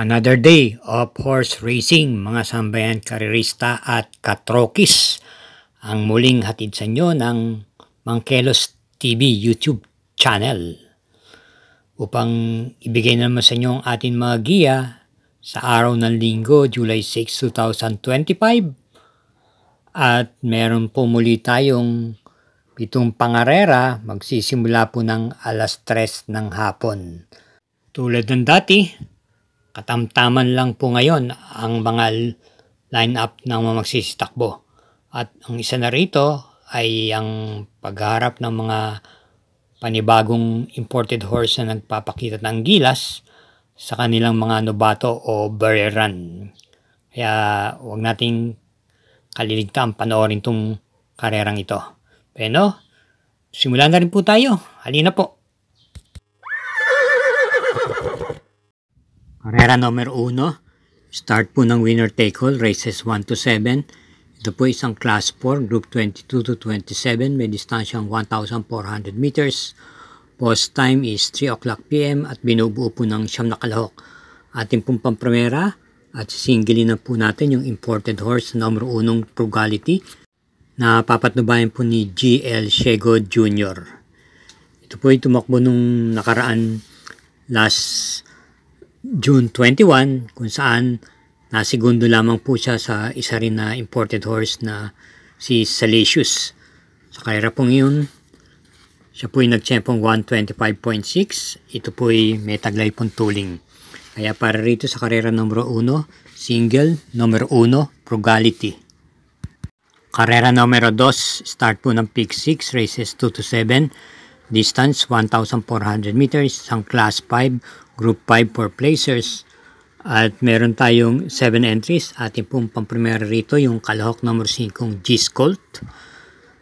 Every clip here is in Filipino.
Another day of horse racing, mga sambayan karerista at katrokis. Ang muling hatid sa inyo ng Mangkelos TV YouTube channel. Upang ibigay naman sa inyo ang ating mga giya sa araw ng linggo, July 6, 2025. At meron po muli tayong 7 pangarera, magsisimula po ng alas 3 ng hapon. Tulad ng dati, katamtaman lang po ngayon ang mga line-up ng mga magsisitakbo. At ang isa na rito ay ang pagharap ng mga panibagong imported horse na nagpapakita ng gilas sa kanilang mga nobato o barrier run. Kaya huwag nating kaliligtaan panoorin itong karerang ito. Pero simulan na rin po tayo. Halina po. Karera number 1, start po ng winner take all, races 1 to 7. Ito po isang class 4, group 22 to 27, may distansyang 1,400 meters. Post time is 3 o'clock PM at binubuo po ng 9 na kalahok. Ating pong pampremera at singilin na po natin yung imported horse number 1 Frugality na papatnubayan po ni GL Shego Jr. Ito po ay tumakbo nung nakaraan last June 21 kung saan nasigundo lamang po siya sa isa rin na imported horse na si Salacious. Sa karera pong yun, siya po ay nagtiyempong 125.6. Ito po ay may taglay pong tuling. Kaya para rito sa karera numero 1, single numero 1, Frugality. Karera numero 2, start po ng Peak 6, races 2 to 7. Distance 1,400 meters, isang class 5, group 5 for placers. At meron tayong 7 entries. Ating pong pampremera rito yung kalahok number 5 G-Colt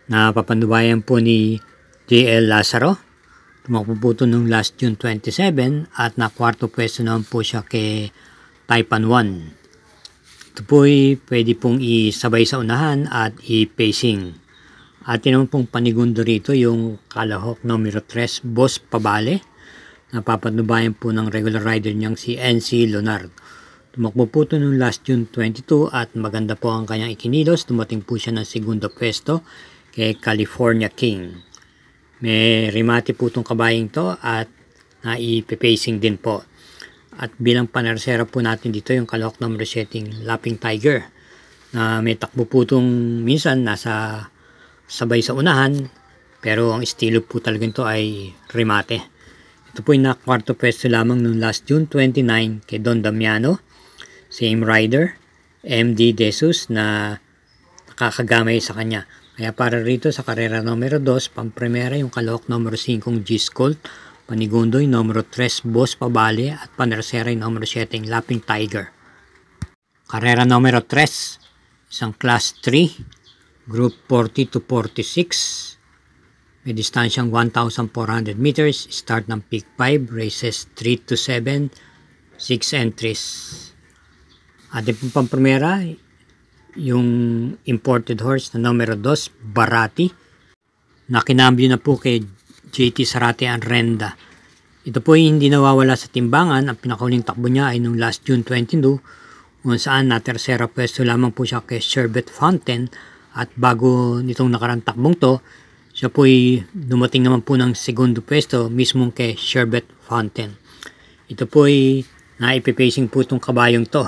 na papandubayan po ni JL Lazaro. Tumakbo po ito nung last June 27 at na kwarto pwesto naman po siya kay Taipan 1. Ito po ay pwede pong isabay sa unahan at i-pacing. Atin naman pong panigundo rito yung kalahok numero 3 Boss Pabale. Napapatnubayan po ng regular rider niyang si NC Leonard. Tumakbo po ito noong last June 22 at maganda po ang kanyang ikinilos. Dumating po siya ng segundo pwesto kay California King. May rimati po itong kabayang to at naipe-pacing din po. At bilang panersera po natin dito yung kalahok number 7 Lapping Tiger na may takbo po itong minsan nasa sabay sa unahan pero ang estilo po talaga ito ay rimate. Ito po yung nakwarto pwesto lamang noong last June 29 kay Don Damiano. Same rider, MD Jesus na nakakagamay sa kanya. Kaya para rito sa karera numero 2, pampremera yung kalahok numero 5 G-Colt, panigundo yung numero 3 Boss Pabale at panersera yung numero 7 Lapping Tiger. Karera numero 3, isang class 3, group 40 to 46. May distansyang 1,400 meters, start ng Peak 5, races 3 to 7, 6 entries. Ating pong pampremera, yung imported horse na numero 2, Barati, na kinambyo na po kay JT Sarate Anrenda. Ito po ay hindi nawawala sa timbangan. Ang pinakahuling takbo niya ay noong last June 22, kung saan na tersera pwesto lamang po siya kay Sherbet Fountain at bago nitong nakarang takbong to, siya po ay dumating naman po ng segundo pwesto mismo kay Sherbet Fountain. Ito po ay naipipacing po itong kabayong to.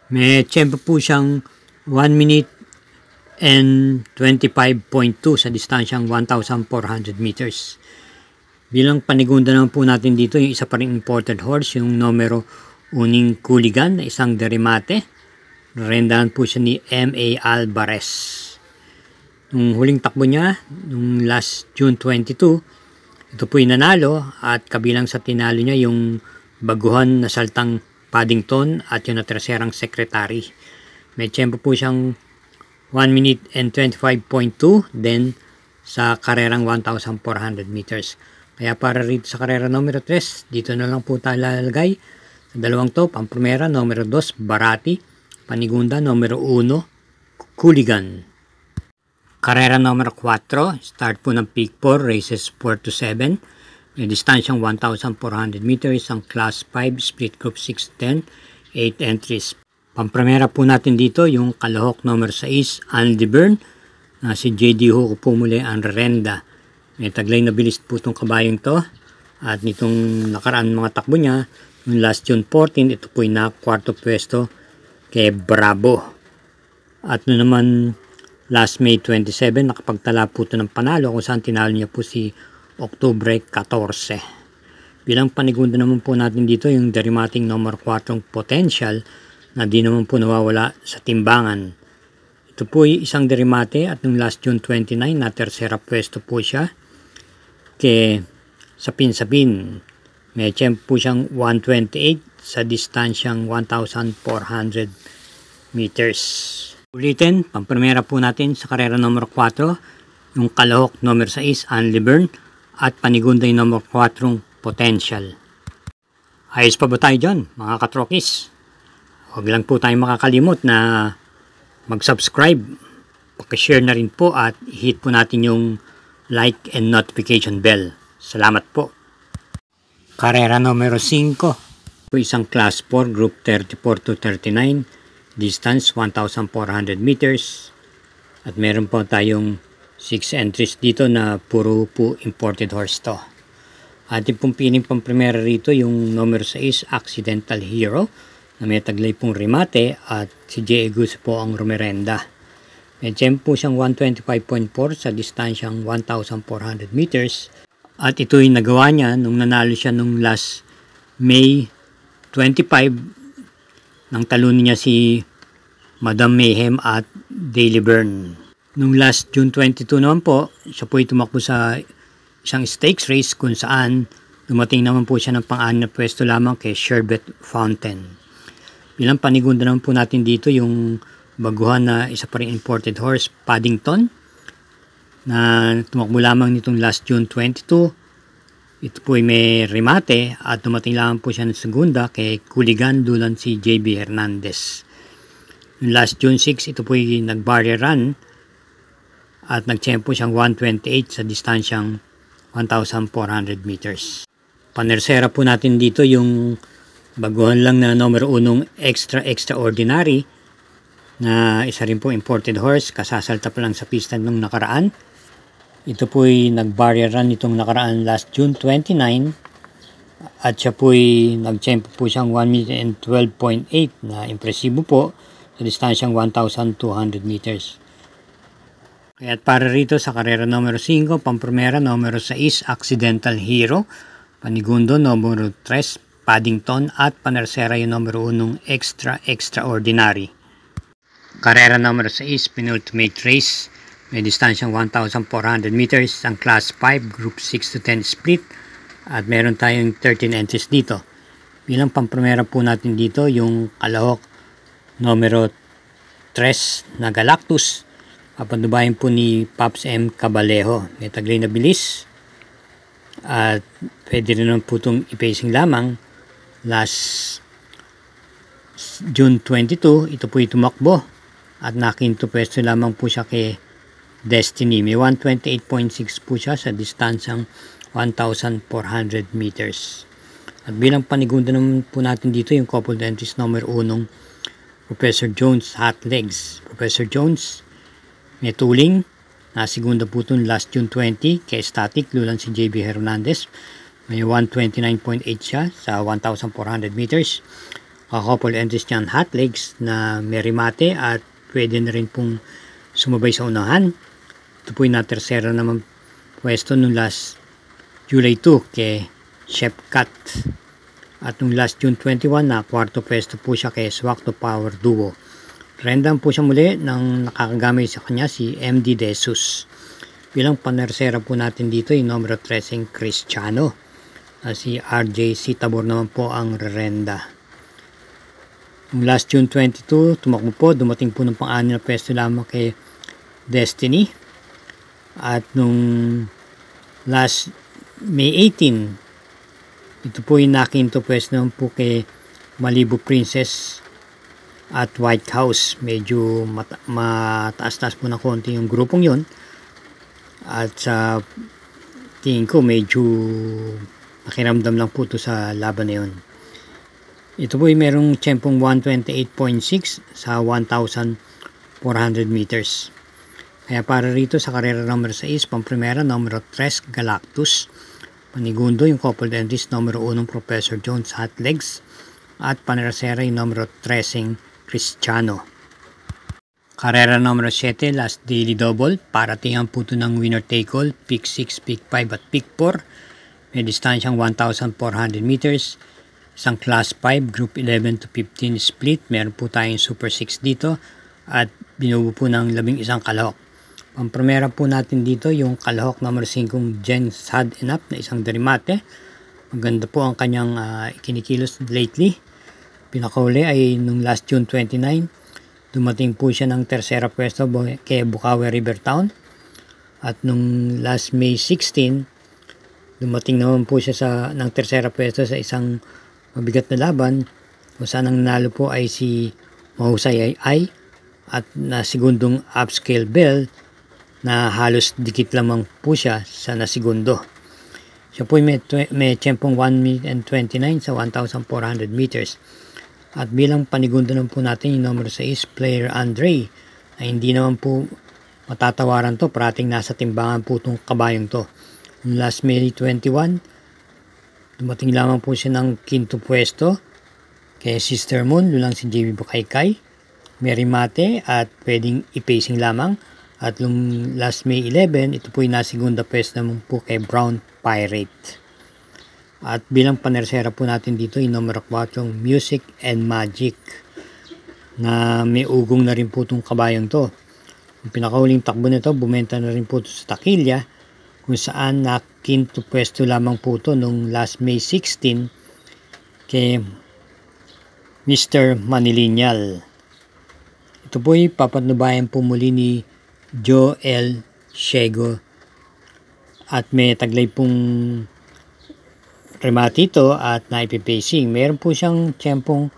May tiyempo po siyang 1 minute and 25.2 sa distansyang 1,400 meters. Bilang panigunda naman po natin dito yung isa pa ring imported horse, yung numero 1 Cooligan na isang derimate. Narendahan po siya ni M.A. Alvarez. Nung huling takbo niya, nung last June 22, ito po yung nanalo at kabilang sa tinalo niya yung baguhan na saltang Paddington at yung naterserang Secretary. May tiyempo po siyang 1 minute and 25.2 then sa karerang 1,400 meters. Kaya para rito sa karera numero 3, dito na lang po tayo lalagay. Sa dalawang to, pampremera numero 2, Barati, panigunda numero 1, Cooligan. Karera numero 4, start po ng Peak 4, races 4 to 7. May distansyang 1,400 meters ang Class 5 Split Group 610, 8 entries. Pampremera po natin dito yung Kalahok number 6, Andy Byrne, na si JD Ho po muli ang rerenda. May taglay na bilis po itong kabayong to. At nitong nakaraan mga takbo niya, yung last June 14, ito po yung na-4th pwesto kay Bravo. At noon naman last May 27, nakapagtala po ito ng panalo kung saan tinalo niya po si Oktubre 14. Bilang panigunda naman po natin dito yung Derimating number 4 Potential na di naman po nawawala sa timbangan. Ito po ay isang derimate at nung last June 29 na tersera pwesto po siya kay sapin-sapin. May champ po siyang 128 sa distansyang 1,400 meters. Ulitin, pampremera po natin sa karera number 4, yung Kalahok number 6, Andy Byrne, at panigunday number 4, Potential. Ayos pa ba tayo dyan, mga katrokis? Huwag lang po tayo makakalimot na mag-subscribe, pag-share na rin po at hit po natin yung like and notification bell. Salamat po. Karera numero 5 po isang Class 4 Group 34 to 39, distance 1,400 meters at meron po tayong 6 entries dito na puro po imported horse to. Ating pong piling pang primera rito yung number 6 Accidental Hero na may taglay pong remate at si J. Egus po ang rumerenda. May champ po siyang 125.4 sa distansyang 1,400 meters at ito yung nagawa niya nung nanalo siya nung last May 25 nang talunin niya si Madam Mayhem at Daily Burn. Nung last June 22 naman po, siya po ay tumakbo sa isang stakes race kung saan dumating naman po siya ng pang-anim na pwesto lamang kay Sherbet Fountain. Bilang panigunda naman po natin dito yung baguhan na isa pa rin imported horse, Paddington, na tumakbo lamang nitong last June 22. Ito po ay may remate at dumating lamang po siya ng segunda kay Kuligan Dulan si JB Hernandez. Yung last June 6, ito po ay nag-barrier run at nag-tempo siyang 128 sa distansyang 1,400 meters. Panersera po natin dito yung baguhan lang na numero 1 extraordinary na isa rin po imported horse, kasasalta pa lang sa pista nung nakaraan. Ito po ay nag-barrier run itong nakaraan last June 29 at siya po ay nag-tempo po siyang 1 minute and 12.8 na impresibo po sa distansyang 1,200 meters. Kaya para rito sa karera numero 5, pampremera numero 6, Accidental Hero, panigundo numero 3, Paddington at panersera yung numero 1, extraordinary. Karera numero 6, penultimate race, may distansyang 1,400 meters, ang Class 5, Group 6 to 10 split at meron tayong 13 entries dito. Bilang pampremera po natin dito yung Kalahok numero 3 na Galactus. Papandubayan po ni Pops M. Cabalejo. May taglay na bilis. At pwede rin naman po itong ipacing lamang. Last June 22, ito po tumakbo. At nakinto pwesto lamang po siya kay Destiny. May 128.6 po siya sa distansang 1,400 meters. At bilang panigunda naman po natin dito yung coupled entries number 1, Professor Jones Hot Legs. Professor Jones, may tuling, na segunda po ito last June 20 kay Static, lulan si JB Hernandez. May 129.8 siya sa 1,400 meters. Couple entries niyan Hot Legs na may remate at pwede na rin pong sumabay sa unahan. Ito po yung na-tersera naman pwesto nung last July 2 kay Chef Cat. At nung last June 21 na 4th pwesto po siya kay Swakto Power Duo. Rendan po siya muli nang nakakagamay sa kanya si MD De Jesus. Bilang panersera po natin dito yung numero 13 Cristiano. Si RJ Tabor naman po ang rerenda. Nung last June 22, tumakbo po, dumating po ng pang-anim na pwesto lamang kay Destiny. At nung last May 18, ito po yung nakinto pwesto naman po kay Malibu Princess at White House. Medyo mataas-taas po na konti yung grupong yon. At sa tingin ko medyo pakiramdam lang po ito sa laban na yun. Ito po ay merong tiyempong 128.6 sa 1,400 meters. Kaya para rito sa karera numero 6, pamprimera numero 3 Galactus, panigundo yung coupled entries numero 1 Professor Jones Hot Legs, at panerasera yung numero 13 Cristiano. Karera numero 7, last daily double, paratingan po ito ng winner take all, pick 6, pick 5 at pick 4. May distansyang 1,400 meters. Isang class 5, group 11 to 15 split. Meron po tayong super 6 dito at binubo po ng 11 kalahok. Pamprimera po natin dito yung kalahok number 5 Jen Sad Enough na isang derimate. Maganda po ang kanyang kinikilos lately. Pinakauli ay nung last June 29. Dumating po siya ng tersera pwesto kay Bukawi River Town. At nung last May 16, dumating naman po siya ng tersera pwesto sa isang mabigat na laban kung saan ang nanalo po ay si Mahusay Ay at na segundong upscale bell na halos dikit lamang po siya sa nasigundo. Siya po may tiyempong 1 minute and 29 sa 1,400 meters. At bilang panigundo naman po natin yung number 6, player Andre, na hindi naman po matatawaran to, parating nasa timbangan po itong kabayong to. Last May 21, dumating lamang po siya ng quinto pwesto kay Sister Moon, lulang si JB Bukaykay, Mary Mate at pwedeng i-pacing lamang. At last May 11, ito po yung nasigunda pwesto naman po kay Brown Pirate. At bilang panersera po natin dito yung numero 4, Music and Magic, na may ugong na rin po itong kabayong to. Yung pinakahuling takbo nito, bumenta na rin po ito sa Takilya, kung saan na quinto pwesto lamang po ito nung last May 16 kay Mr. Manilinyal. Ito po ay papatnubayan po muli ni Joel Shego at may taglay pong remate ito at naipipacing. Meron po siyang tiyempong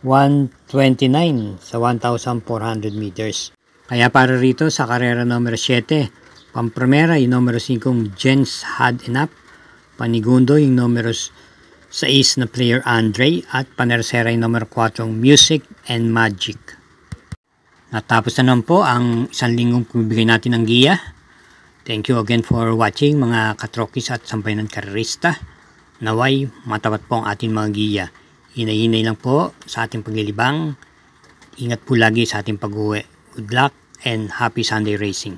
129 sa 1,400 meters. Kaya para rito sa karera numero 7, pamprimera yung numero 5 Jens Had Enough, panigundo yung numero 6 na player Andre at panersera yung numero 4 Music and Magic. Natapos na naman po ang isang linggong bibigay natin ng giya. Thank you again for watching mga katrokis at sampay ng karerista. Naway matapat po ang ating mga giya. Hinay-hinay lang po sa ating paglilibang. Ingat po lagi sa ating pag-uwi. Good luck and happy Sunday racing.